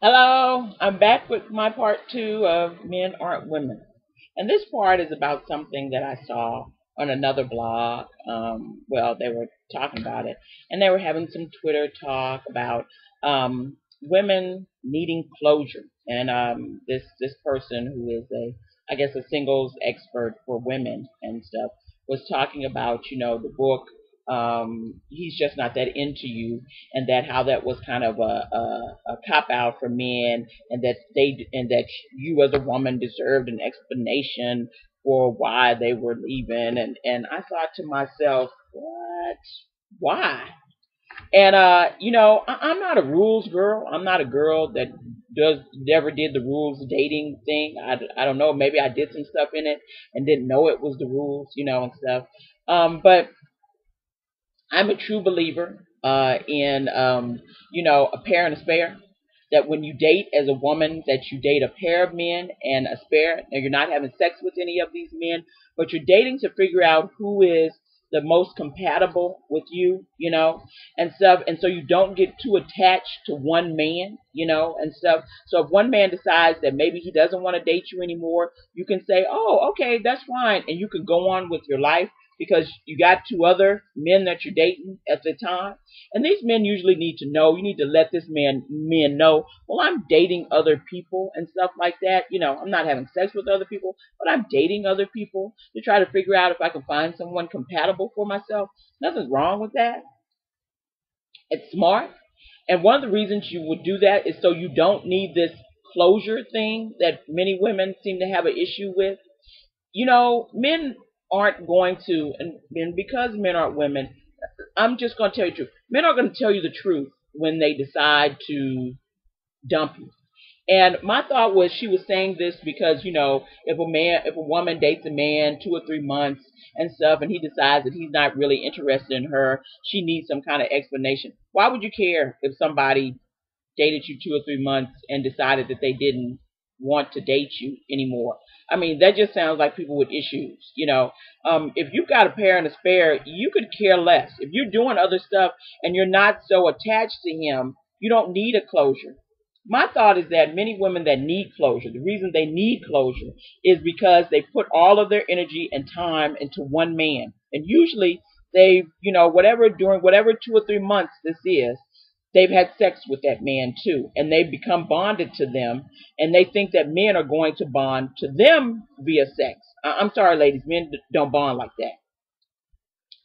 Hello, I'm back with my part two of Men Aren't Women. And this part is about something that I saw on another blog. They were talking about it, and they were having some Twitter talk about women needing closure. And this person who is I guess, a singles expert for women and stuff was talking about, the book. He's just not that into you, and that how that was kind of a cop out for men, and that you as a woman deserved an explanation for why they were leaving, and I thought to myself, what? Why? And I'm not a rules girl. I'm not a girl that does never did the rules dating thing. I don't know. Maybe I did some stuff in it and didn't know it was the rules, and stuff. But I'm a true believer in a pair and a spare. That when you date as a woman, that you date a pair of men and a spare. Now you're not having sex with any of these men, but you're dating to figure out who is the most compatible with you, and stuff. And so you don't get too attached to one man, and stuff. So if one man decides that maybe he doesn't want to date you anymore, you can say, "Oh, okay, that's fine," and you can go on with your life because you got two other men that you're dating at the time. And these men usually need to know. You need to let this men know, well, I'm dating other people and stuff like that. I'm not having sex with other people, but I'm dating other people to try to figure out if I can find someone compatible for myself. Nothing's wrong with that. It's smart. And one of the reasons you would do that is so you don't need this closure thing that many women seem to have an issue with. Men aren't going to, and because men aren't women, I'm just going to tell you the truth. Men are going to tell you the truth when they decide to dump you. And my thought was she was saying this because, if a woman dates a man 2 or 3 months and stuff, and he decides that he's not really interested in her, she needs some kind of explanation. Why would you care if somebody dated you 2 or 3 months and decided that they didn't want to date you anymore? I mean, that just sounds like people with issues. If you've got a pair and a spare, you could care less. If you're doing other stuff and you're not so attached to him, you don't need a closure. My thought is that many women that need closure, the reason they need closure is because they put all of their energy and time into one man. And usually they, during whatever 2 or 3 months this is, they've had sex with that man too. And they've become bonded to them. And they think that men are going to bond to them via sex. I'm sorry, ladies, men don't bond like that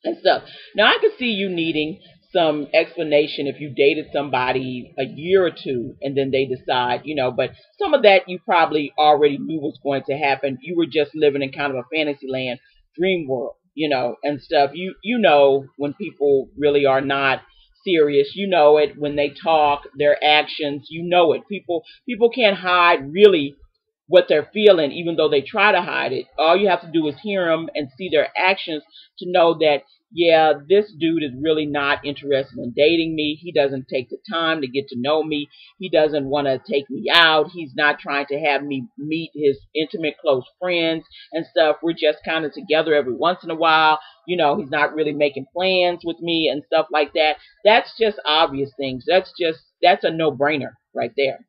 and stuff. Now, I could see you needing some explanation if you dated somebody a year or two and then they decide, but some of that you probably already knew was going to happen. You were just living in kind of a fantasy land, dream world, and stuff. You know when people really are not serious. You know it when they talk, their actions, you know it. People can't hide really what they're feeling, even though they try to hide it. All you have to do is hear them and see their actions to know that, yeah, this dude is really not interested in dating me. He doesn't take the time to get to know me. He doesn't want to take me out. He's not trying to have me meet his intimate, close friends and stuff. We're just kind of together every once in a while. He's not really making plans with me and stuff like that. That's just obvious things. That's a no-brainer right there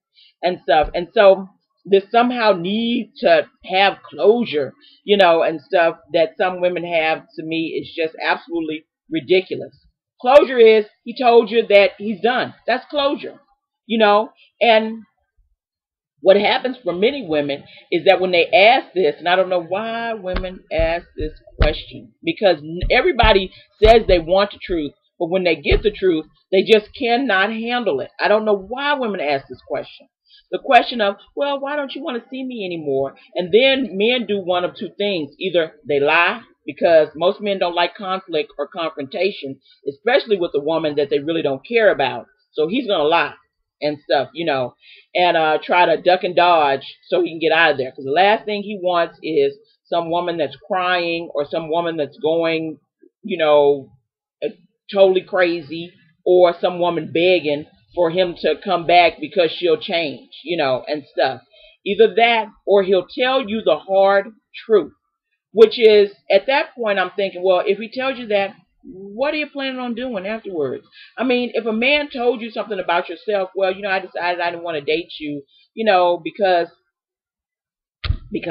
and stuff. And so this somehow need to have closure, and stuff that some women have, to me is just absolutely ridiculous. Closure is he told you that he's done. That's closure, you know. And what happens for many women is that when they ask this, and I don't know why women ask this question, because everybody says they want the truth, but when they get the truth, they just cannot handle it. I don't know why women ask this question. The question of, well, why don't you want to see me anymore? And then men do one of two things. Either they lie, because most men don't like conflict or confrontation, especially with a woman that they really don't care about. So he's going to lie and stuff, and try to duck and dodge so he can get out of there. Because the last thing he wants is some woman that's crying or some woman that's going, you know, totally crazy, or some woman begging for him to come back because she'll change, and stuff. Either that or he'll tell you the hard truth, which is, at that point, I'm thinking, well, if he tells you that, what are you planning on doing afterwards? I mean, if a man told you something about yourself, well, I decided I didn't want to date you, because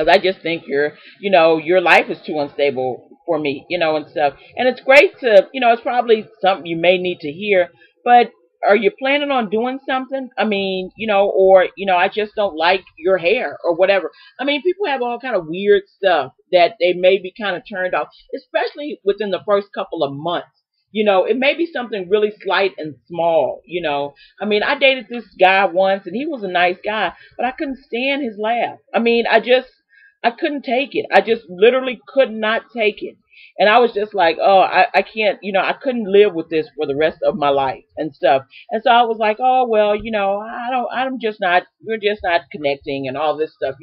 I just think your life is too unstable for me, and stuff. And it's great to, it's probably something you may need to hear, but are you planning on doing something? I mean, or, I just don't like your hair or whatever. I mean, people have all kind of weird stuff that they may be kind of turned off, especially within the first couple of months. It may be something really slight and small. I mean, I dated this guy once and he was a nice guy, but I couldn't stand his laugh. I mean, I couldn't take it. I just literally could not take it. And I was just like, oh, I can't, I couldn't live with this for the rest of my life and stuff. And so I was like, oh, well, we're just not connecting and all this stuff.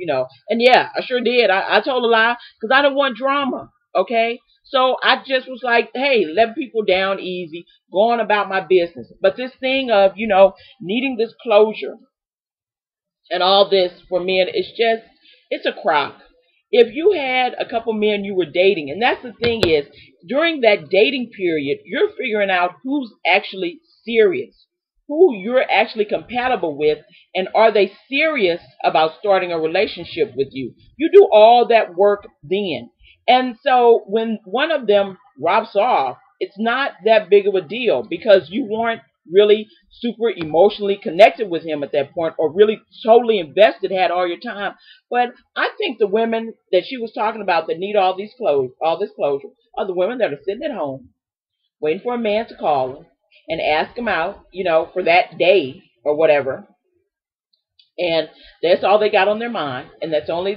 And yeah, I sure did. I told a lie because I didn't want drama. Okay. So I just was like, hey, let people down easy, go on about my business. But this thing of, needing this closure and all this for men, it's a crock. If you had a couple men you were dating, and that's the thing is, during that dating period, you're figuring out who's actually serious, who you're actually compatible with, and are they serious about starting a relationship with you. You do all that work then. And so when one of them drops off, it's not that big of a deal because you weren't really super emotionally connected with him at that point, or really totally invested, had all your time. But I think the women that she was talking about that need all this closure are the women that are sitting at home waiting for a man to call them and ask them out, for that day or whatever. And that's all they got on their mind, and that's the only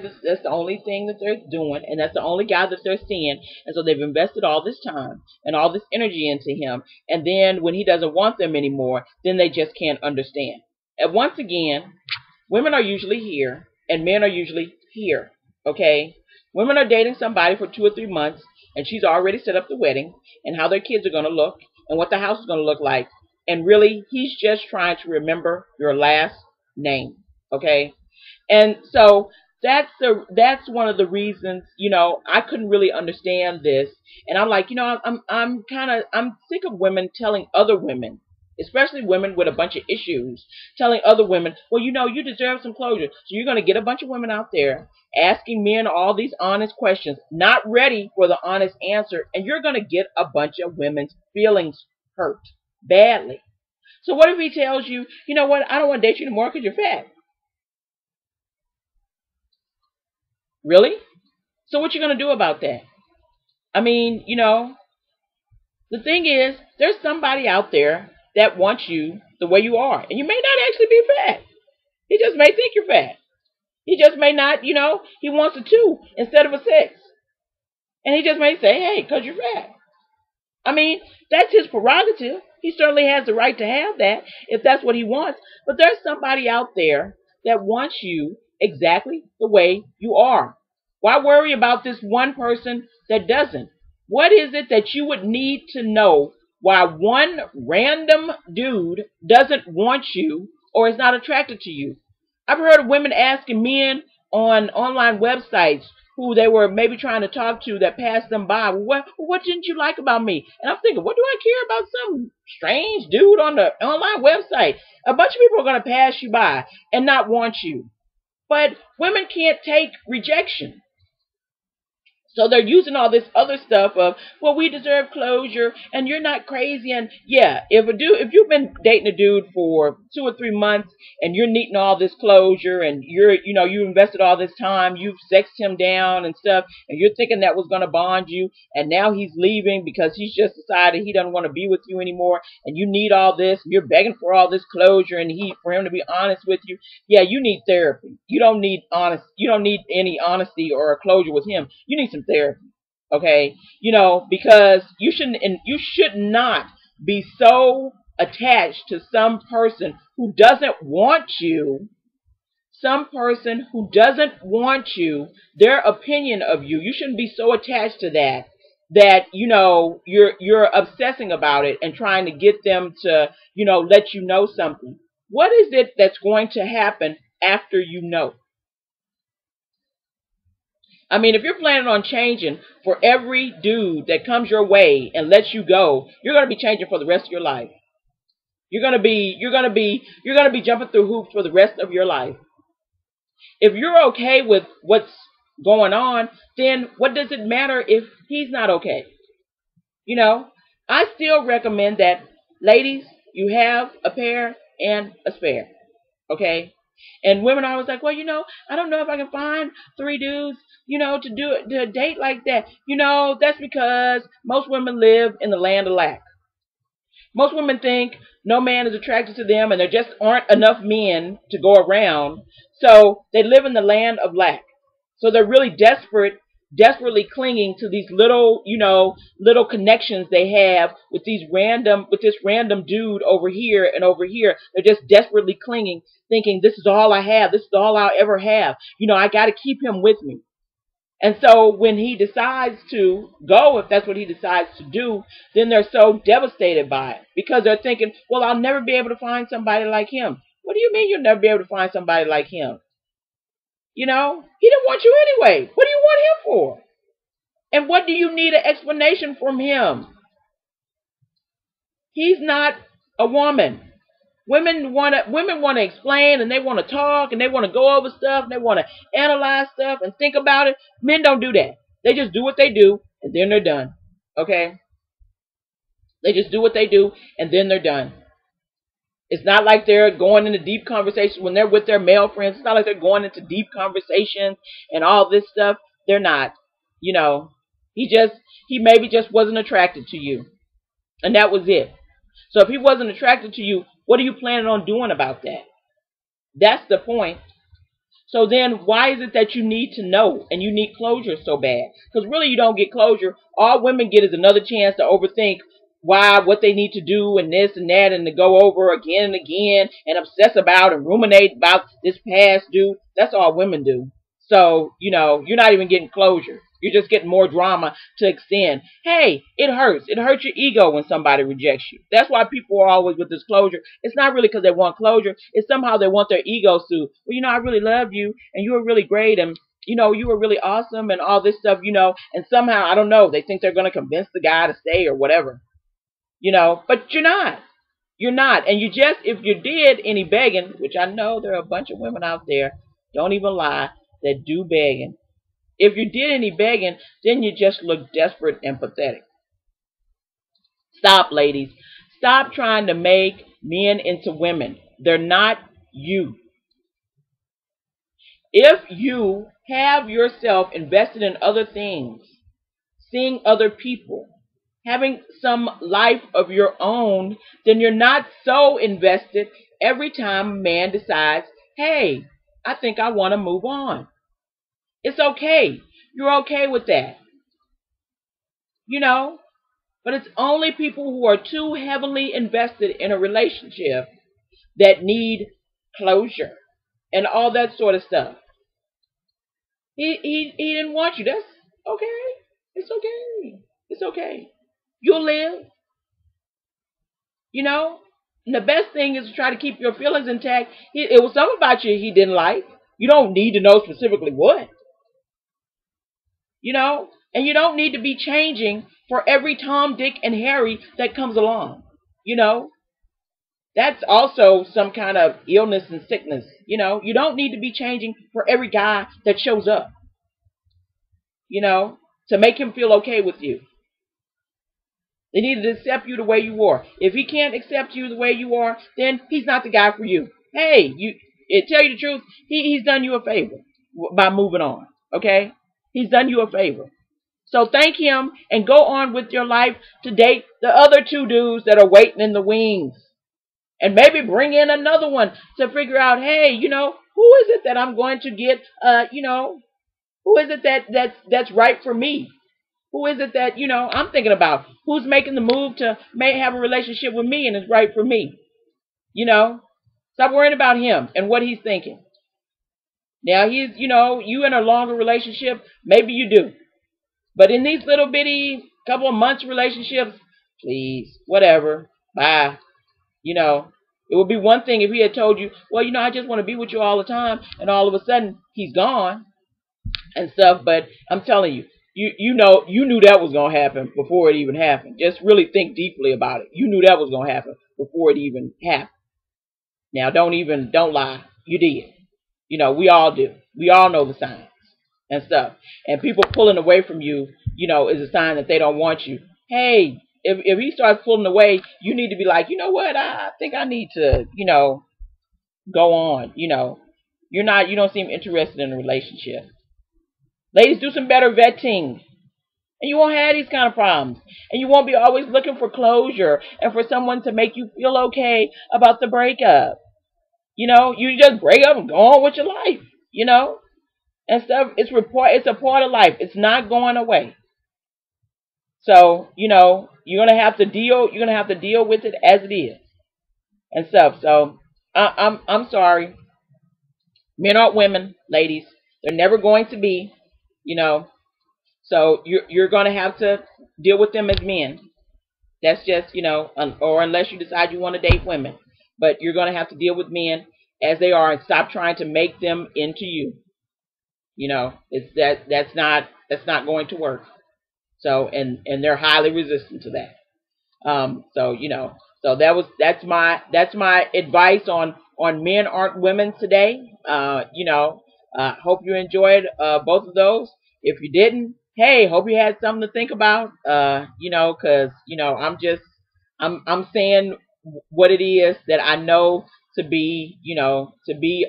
thing that they're doing, and that's the only guy that they're seeing. And so they've invested all this time and all this energy into him, and then when he doesn't want them anymore, then they just can't understand. And once again, women are usually here, and men are usually here. Okay, women are dating somebody for 2 or 3 months, and she's already set up the wedding and how their kids are going to look and what the house is going to look like, and really, he's just trying to remember your last name. Okay. And so that's one of the reasons, I couldn't really understand this. And I'm like, I'm sick of women telling other women, especially women with a bunch of issues, telling other women, well, you deserve some closure. So you're going to get a bunch of women out there asking men all these honest questions, not ready for the honest answer. And you're going to get a bunch of women's feelings hurt badly. So what if he tells you, you know what, I don't want to date you anymore because you're fat? Really? So what you going to do about that? I mean, the thing is, there's somebody out there that wants you the way you are. And you may not actually be fat. He just may think you're fat. He just may not, he wants a 2 instead of a 6. And he just may say, hey, because you're fat. I mean, that's his prerogative. He certainly has the right to have that if that's what he wants. But there's somebody out there that wants you exactly the way you are. Why worry about this one person that doesn't? What is it that you would need to know why one random dude doesn't want you or is not attracted to you? I've heard of women asking men on online websites who they were maybe trying to talk to that passed them by, what didn't you like about me? And I'm thinking, what do I care about some strange dude on the online website? A bunch of people are going to pass you by and not want you. But women can't take rejection. So they're using all this other stuff of, well, we deserve closure and you're not crazy. And yeah, if you've been dating a dude for 2 or 3 months and you're needing all this closure and you invested all this time, you've sexed him down and stuff, and you're thinking that was going to bond you, and now he's leaving because he's just decided he doesn't want to be with you anymore, and you need all this, and you're begging for all this closure and for him to be honest with you. Yeah, you need therapy. You don't need any honesty or closure with him. You need some therapy. Okay, because you should not be so attached to some person who doesn't want you, their opinion of you. You shouldn't be so attached to that you're obsessing about it and trying to get them to let you know something. What is it that's going to happen after you know? I mean, if you're planning on changing for every dude that comes your way and lets you go, you're going to be changing for the rest of your life. You're going to be jumping through hoops for the rest of your life. If you're okay with what's going on, then what does it matter if he's not okay? You know, I still recommend that, ladies, you have a pair and a spare. Okay? And women are always like, well, I don't know if I can find 3 dudes, to date like that. That's because most women live in the land of lack. Most women think no man is attracted to them and there just aren't enough men to go around. So they live in the land of lack. So they're really desperately clinging to these little connections they have with this random dude over here and over here. They're just desperately clinging, thinking this is all I have. This is all I'll ever have. I got to keep him with me. And so when he decides to go, if that's what he decides to do, then they're so devastated by it because they're thinking, well, I'll never be able to find somebody like him. What do you mean you'll never be able to find somebody like him? He didn't want you anyway. What do you want him for? And what do you need an explanation from him? He's not a woman. Women want to explain, and they want to talk, and they want to go over stuff, and they want to analyze stuff and think about it. Men don't do that. They just do what they do, and then they're done. Okay? They just do what they do, and then they're done. It's not like they're going into deep conversations when they're with their male friends. It's not like they're going into deep conversations and all this stuff. They're not. He maybe just wasn't attracted to you. And that was it. So if he wasn't attracted to you, what are you planning on doing about that? That's the point. So then why is it that you need to know and you need closure so bad? Because really you don't get closure. All women get is another chance to overthink what they need to do and this and that and to go over again and again and obsess about and ruminate about this past dude. That's all women do. So, you're not even getting closure. You're just getting more drama to extend. Hey, it hurts. It hurts your ego when somebody rejects you. That's why people are always with this closure. It's not really because they want closure. It's somehow they want their egos to, well, I really love you and you were really great and, you were really awesome and all this stuff, and somehow, I don't know, they think they're going to convince the guy to stay or whatever. But you're not. You're not. And if you did any begging, which I know there are a bunch of women out there, don't even lie, that do begging. If you did any begging, then you just look desperate and pathetic. Stop, ladies. Stop trying to make men into women. They're not you. If you have yourself invested in other things, seeing other people, having some life of your own, then you're not so invested every time a man decides, hey, I think I want to move on. It's okay. You're okay with that. But it's only people who are too heavily invested in a relationship that need closure and all that sort of stuff. He didn't want you. That's okay. It's okay. It's okay. You'll live. And the best thing is to try to keep your feelings intact. It was something about you he didn't like. You don't need to know specifically what. And you don't need to be changing for every Tom, Dick, and Harry that comes along. That's also some kind of illness and sickness. You don't need to be changing for every guy that shows up. To make him feel okay with you. They need to accept you the way you are. If he can't accept you the way you are, then he's not the guy for you. Hey, tell you the truth, he's done you a favor by moving on. Okay? He's done you a favor. So thank him and go on with your life to date the other 2 dudes that are waiting in the wings. And maybe bring in another one to figure out, hey, who is it that I'm going to get, who is it that's right for me? Who is it that, I'm thinking about? Who's making the move to have a relationship with me and is right for me? Stop worrying about him and what he's thinking. Now, he's, you in a longer relationship, maybe you do. But in these little bitty couple of months relationships, please, whatever, bye. It would be one thing if he had told you, well, I just want to be with you all the time, and all of a sudden, he's gone. and stuff. But I'm telling you, you knew that was gonna happen before it even happened. Just really think deeply about it. You knew that was gonna happen before it even happened. Now don't lie. You did. We all do. We all know the signs and stuff. And people pulling away from you, is a sign that they don't want you. Hey, if he starts pulling away, you need to be like, you know what? I think I need to, go on. You don't seem interested in a relationship. Ladies, do some better vetting. And you won't have these kind of problems. And you won't be always looking for closure and for someone to make you feel okay about the breakup. You just break up and go on with your life, and stuff. It's a part of life. It's not going away. So, you're gonna have to deal with it as it is and stuff. So I'm sorry. Men aren't women, ladies. They're never going to be, you know. So you're gonna have to deal with them as men. That's just, or unless you decide you want to date women. But you're gonna have to deal with men as they are and stop trying to make them into you. It's that's not going to work. So and they're highly resistant to that. So that's my advice on men aren't women today. Hope you enjoyed both of those. If you didn't, hey, hope you had something to think about. Because I'm saying what it is that I know to be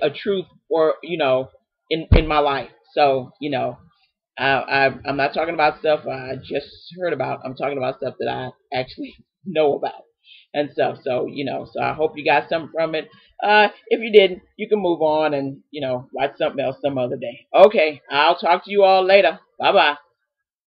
a truth, or in my life. So I'm not talking about stuff I just heard about. I'm talking about stuff that I actually know about and stuff. So so I hope you got something from it. If you didn't, you can move on and watch something else some other day. Okay, I'll talk to you all later. Bye bye.